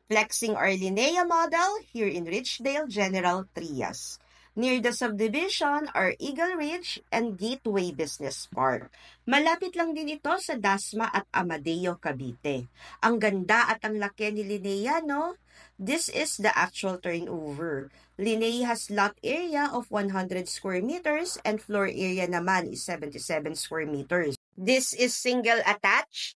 Flexing our Linnea model here in Richdale General Trias. Near the subdivision are Eagle Ridge and Gateway Business Park. Malapit lang din ito sa Dasma at Amadeo, Cavite. Ang ganda at ang laki ni Linnea, no? This is the actual turnover. Linnea has lot area of 100 square meters and floor area naman is 77 square meters. This is single attached,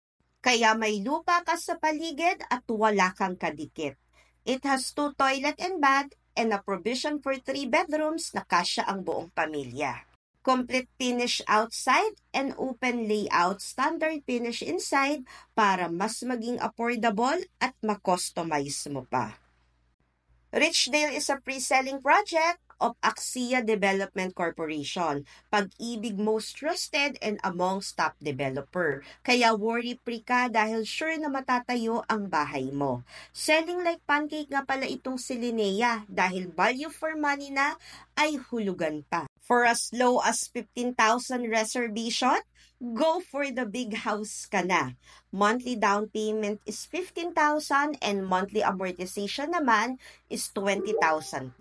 kaya may lupa ka sa paligid at wala kang kadikit. It has 2 toilet and bath and a provision for 3 bedrooms na kasya ang buong pamilya. Complete finish outside and open layout standard finish inside para mas maging affordable at ma-customize mo pa. Richdale is a pre-selling project of Axia Development Corporation, Pag-ibig most trusted and amongst top developer. Kaya worry-free ka dahil sure na matatayo ang bahay mo. Selling like pancake nga pala itong si Linnea dahil value for money na ay hulugan pa. For as low as 15,000 reservation, go for the big house ka na. Monthly down payment is 15,000 and monthly amortization naman is 20,000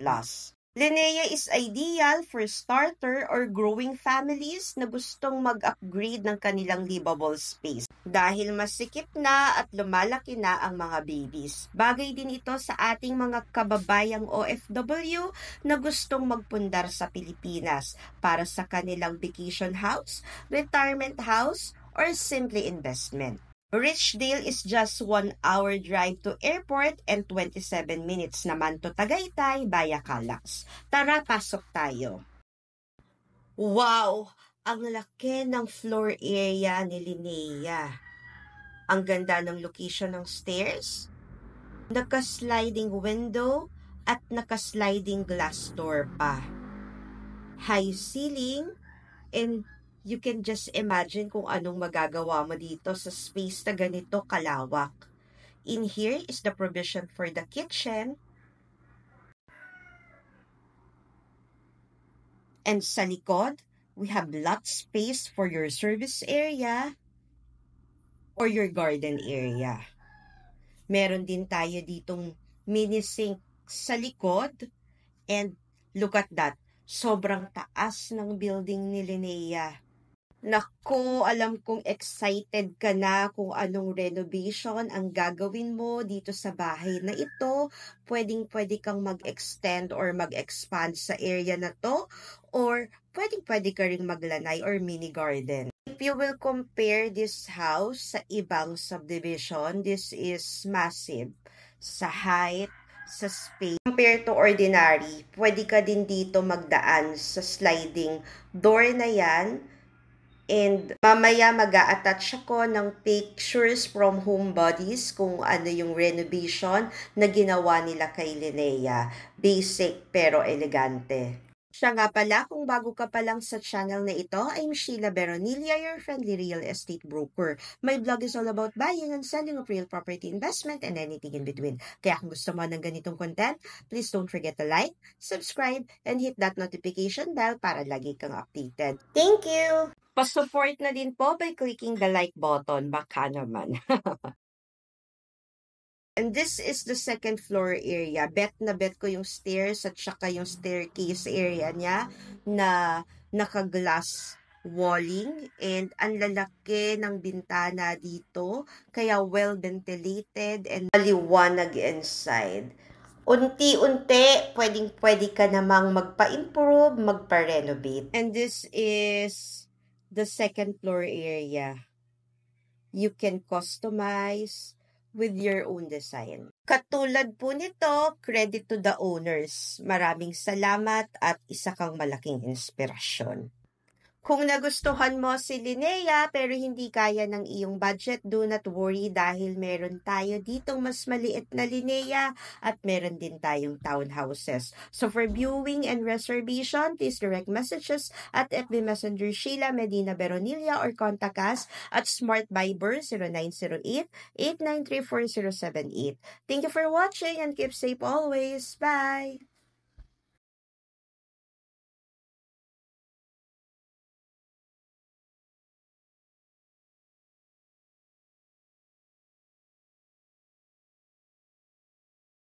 plus. Linnea is ideal for starter or growing families na gustong mag-upgrade ng kanilang livable space dahil masikip na at lumalaki na ang mga babies. Bagay din ito sa ating mga kababayang OFW na gustong magpundar sa Pilipinas para sa kanilang vacation house, retirement house, or simply investment. Richdale is just 1 hour drive to airport and 27 minutes naman to Tagaytay via Calax. Tara, pasok tayo. Wow! Ang laki ng floor area ni Linnea. Ang ganda ng location ng stairs. Naka-sliding window at naka-sliding glass door pa. High ceiling and you can just imagine kung anong magagawa mo dito sa space na ganito kalawak. In here is the provision for the kitchen. And sa likod, we have lot space for your service area or your garden area. Meron din tayo ditong mini sink sa likod. And look at that. Sobrang taas ng building ni Linnea. Naku, alam kong excited ka na kung anong renovation ang gagawin mo dito sa bahay na ito. Pwedeng-pwede kang mag-extend or mag-expand sa area na to or pwedeng-pwede ka ring maglanay or mini garden. If you will compare this house sa ibang subdivision, this is massive sa height, sa space. Compared to ordinary, pwede ka din dito magdaan sa sliding door na yan. And mamaya mag-a-attach ako ng pictures from Homebodies kung ano yung renovation na ginawa nila kay Linnea. Basic pero elegante. Siya nga pala, kung bago ka pa lang sa channel na ito, I'm Sheila Beronilla, your friendly real estate broker. My blog is all about buying and selling of real property investment and anything in between. Kaya kung gusto mo ng ganitong content, please don't forget to like, subscribe, and hit that notification bell para lagi kang updated. Thank you! Pa-support na din po by clicking the like button. Baka naman. And this is the second floor area. Bet na bet ko yung stairs at saka yung staircase area niya na naka-glass walling. And ang lalaki ng bintana dito. Kaya well ventilated and maliwanag inside. Unti-unti, pwedeng-pwede ka namang magpa-improve, magpa-renovate. And this is the second floor area. You can customize with your own design. Katulad po nito, credit to the owners. Maraming salamat at isa kang malaking inspirasyon. Kung nagustuhan mo si Linnea pero hindi kaya ng iyong budget, do not worry dahil meron tayo ditong mas maliit na Linnea at meron din tayong townhouses. So for viewing and reservation, please direct messages at FB Messenger Sheila Medina Beronilla or contact us at Smart Viber 0908-893-4078. Thank you for watching and keep safe always. Bye!